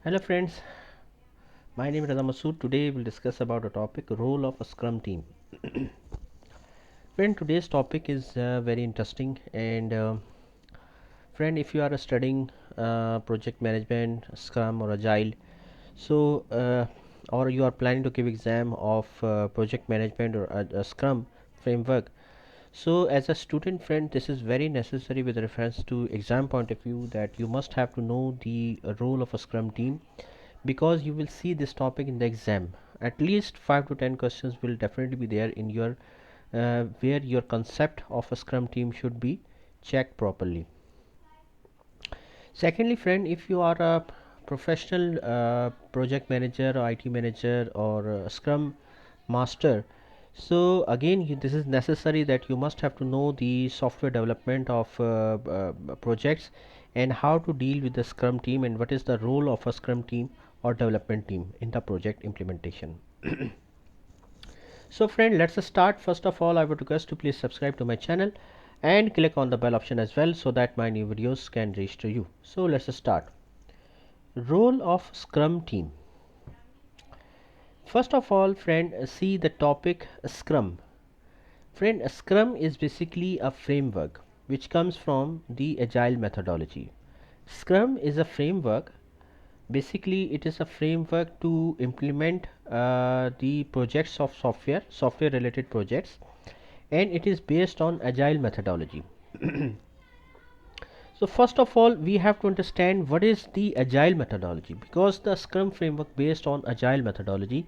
Hello friends, my name is Raza Masood. Today we'll discuss about a topic role of a scrum team. Friend, today's topic is very interesting and friend, if you are studying project management, scrum or agile, so or you are planning to give exam of project management or a scrum framework. So as a student friend, this is very necessary with reference to exam point of view that you must have to know the role of a scrum team because you will see this topic in the exam. At least 5 to 10 questions will definitely be there in your where your concept of a scrum team should be checked properly. Secondly friend, if you are a professional project manager or IT manager or scrum master, so again this is necessary that you must have to know the software development of projects and how to deal with the scrum team and what is the role of a scrum team or development team in the project implementation. So friend, let's start. First of all, I would request to please subscribe to my channel and click on the bell option as well so that my new videos can reach to you. So let's start. Role of scrum team. First of all friend, see the topic scrum. Friend, Scrum is basically a framework which comes from the agile methodology. Scrum is a framework. Basically, it is a framework to implement the projects of software related projects, and it is based on agile methodology. So first of all, we have to understand what is the agile methodology because the Scrum framework based on agile methodology.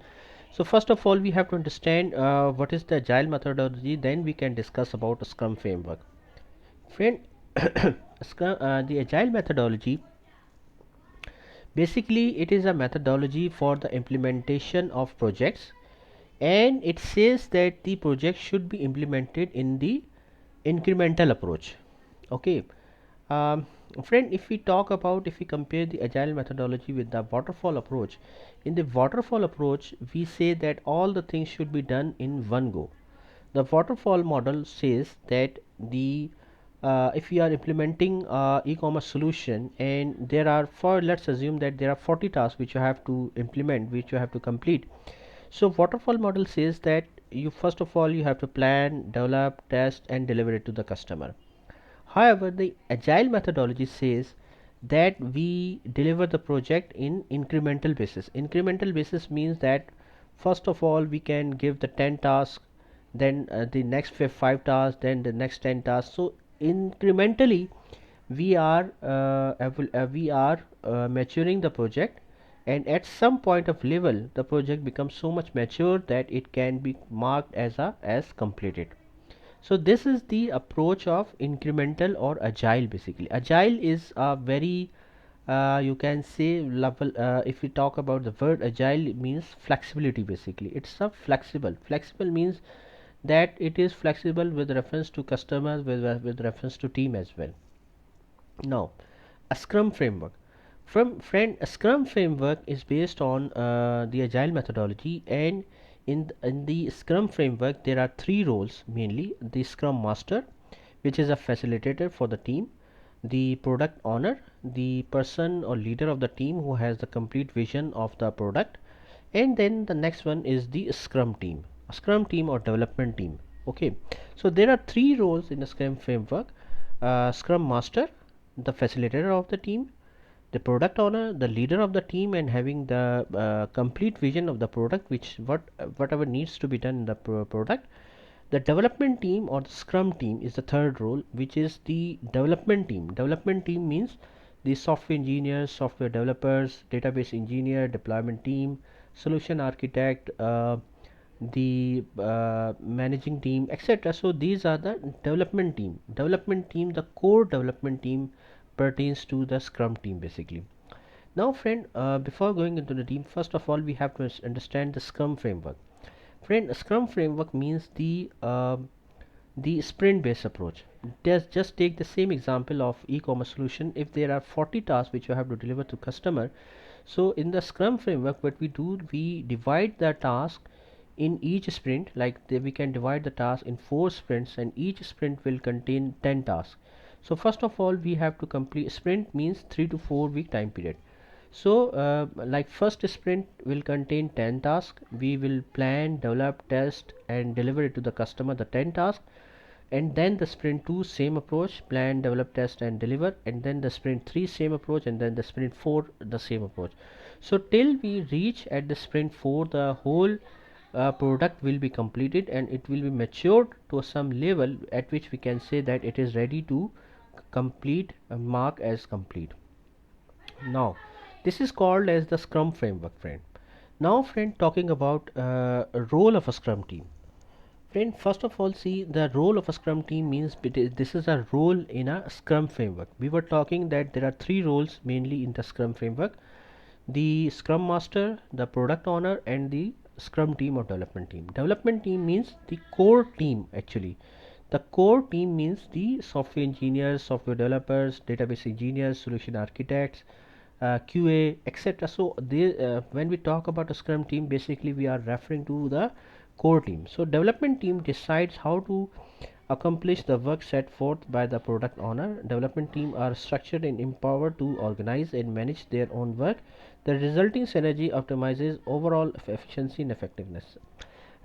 So first of all, we have to understand what is the agile methodology. Then we can discuss about a Scrum framework. Friend, the agile methodology basically it is a methodology for the implementation of projects, and it says that the project should be implemented in the incremental approach. Okay. um, Friend, if we compare the agile methodology with the waterfall approach, in the waterfall approach we say that all the things should be done in one go. The waterfall model says that the if we are implementing e-commerce solution and there are, for let's assume that there are 40 tasks which you have to implement, which you have to complete. So waterfall model says that you first of all you have to plan, develop, test and deliver it to the customer. However, the agile methodology says that we deliver the project in incremental basis. Incremental basis means that first of all we can give the 10 tasks, then the next 5 tasks, then the next 10 tasks. So incrementally we are maturing the project, and at some point of level the project becomes so much mature that it can be marked as completed. So this is the approach of incremental or agile. Basically agile is a very you can say level, if we talk about the word agile, it means flexibility. Basically it's a flexible means that it is flexible with reference to customers, with reference to team as well. Now, a scrum framework. From friend, a scrum framework is based on the agile methodology, and in the scrum framework there are three roles mainly: the scrum master, which is a facilitator for the team; the product owner, the person or leader of the team who has the complete vision of the product; and then the next one is the scrum team, a scrum team or development team. Okay, so there are three roles in the scrum framework: scrum master, the facilitator of the team; the product owner, the leader of the team and having the complete vision of the product, which whatever needs to be done in the product. The development team or the scrum team is the third role, which is the development team means the software engineers, software developers, database engineer, deployment team, solution architect, the managing team, etc. So these are the development team. The core development team pertains to the scrum team basically. Now friend, before going into the team, first of all we have to understand the scrum framework. Friend, a scrum framework means the sprint based approach. Just take the same example of e-commerce solution. If there are 40 tasks which you have to deliver to customer, so in the scrum framework what we do, we divide the task in each sprint. Like we can divide the task in 4 sprints, and each sprint will contain 10 tasks. So first of all we have to complete. Sprint means 3 to 4 week time period. So like first sprint will contain 10 tasks. We will plan, develop, test and deliver it to the customer, the 10 tasks. And then the sprint 2 same approach, plan, develop, test and deliver. And then the sprint 3 same approach, and then the sprint 4 the same approach. So till we reach at the sprint 4, the whole product will be completed and it will be matured to some level at which we can say that it is ready to complete, mark as complete. Now this is called as the scrum framework, friend. Now friend, talking about a role of a scrum team. Friend, first of all, see, the role of a scrum team means this is a role in a scrum framework. We were talking that there are three roles mainly in the scrum framework: the scrum master, the product owner and the scrum team or development team. Development team means the core team. Actually, the core team means the software engineers, software developers, database engineers, solution architects, QA, etc. So when we talk about a scrum team, basically we are referring to the core team. So development team decides how to accomplish the work set forth by the product owner. Development team are structured and empowered to organize and manage their own work. The resulting synergy optimizes overall efficiency and effectiveness.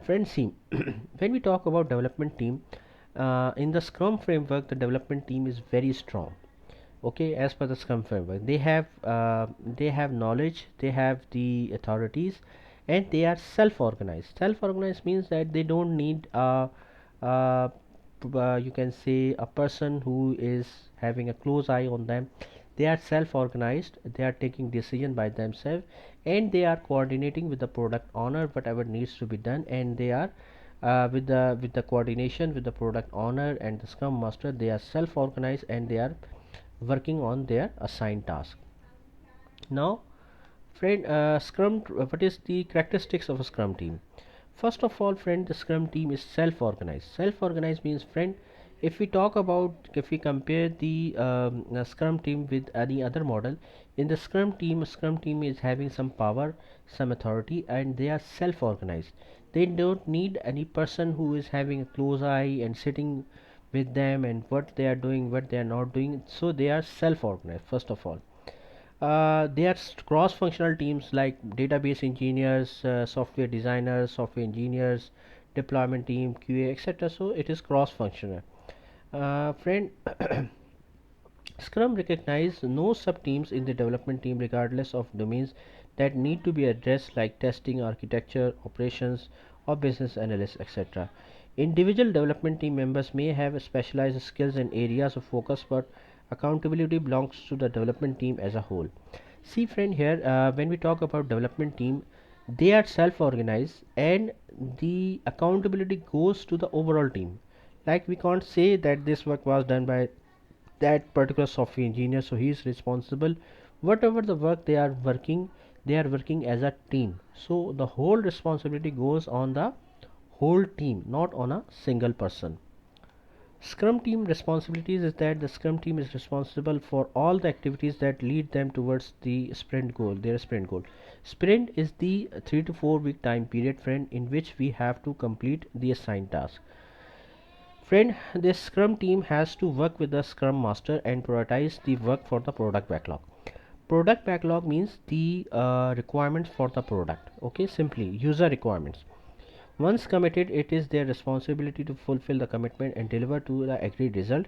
Friends, see, when we talk about development team, in the Scrum framework, the development team is very strong. Okay, as per the Scrum framework, they have knowledge, they have the authorities, and they are self-organized. Self-organized means that they don't need uh, you can say a person who is having a close eye on them. They are self-organized, they are taking decision by themselves, and they are coordinating with the product owner whatever needs to be done. And they are with the coordination with the product owner and the scrum master, they are self-organized and they are working on their assigned task. Now friend, what is the characteristics of a scrum team? First of all, friend, the scrum team is self-organized. Self-organized means, friend, if we compare the scrum team with any other model, in the scrum team is having some power, some authority, and they are self-organized. They don't need any person who is having a close eye and sitting with them and what they are doing, what they are not doing. So they are self-organized, first of all. They are cross-functional teams like database engineers, software designers, software engineers, deployment team, QA, etc. So it is cross-functional. Friend, Scrum recognizes no sub-teams in the development team regardless of domains that need to be addressed like testing, architecture, operations, or business analysis, etc. Individual development team members may have specialized skills and areas of focus, but accountability belongs to the development team as a whole. See, friend, here when we talk about development team, they are self-organized and the accountability goes to the overall team. Like we can't say that this work was done by that particular software engineer, so he is responsible. Whatever the work they are working as a team. So the whole responsibility goes on the whole team, not on a single person. Scrum team responsibilities is that the Scrum team is responsible for all the activities that lead them towards the sprint goal, their sprint goal. Sprint is the 3 to 4 week time period, friend, in which we have to complete the assigned task. Friend, this Scrum team has to work with the Scrum Master and prioritize the work for the product backlog. Product backlog means the requirements for the product. Okay, simply user requirements. Once committed, it is their responsibility to fulfill the commitment and deliver to the agreed result.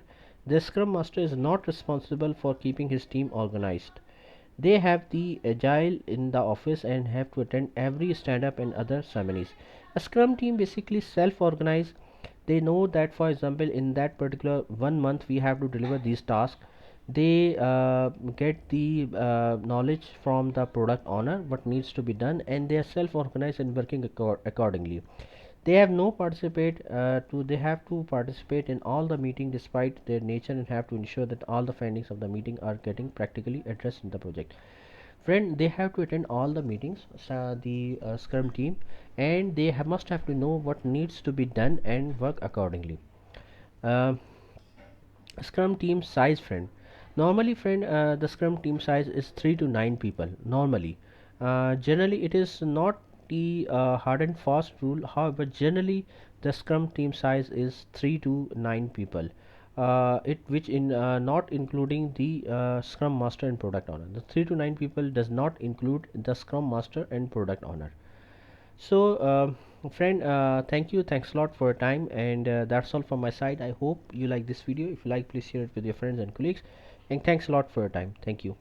The Scrum Master is not responsible for keeping his team organized. They have the agile in the office and have to attend every stand up and other ceremonies. A Scrum team basically self organize. They know that, for example, in that particular 1 month, we have to deliver these tasks. They get the knowledge from the product owner what needs to be done, and they are self organized and working accordingly. They have no participate to they have to participate in all the meeting despite their nature and have to ensure that all the findings of the meeting are getting practically addressed in the project. Friend, they have to attend all the meetings, the scrum team, and they must have to know what needs to be done and work accordingly. Um Scrum team size, friend. Normally, friend, the Scrum team size is 3 to 9 people. Normally, generally, it is not the hard and fast rule. However, generally, the Scrum team size is 3 to 9 people. it which in not including the scrum master and product owner. The 3 to 9 people does not include the scrum master and product owner. So friend, thank you, thanks a lot for your time, and that's all from my side. I hope you like this video. If you like, please share it with your friends and colleagues, and thanks a lot for your time. Thank you.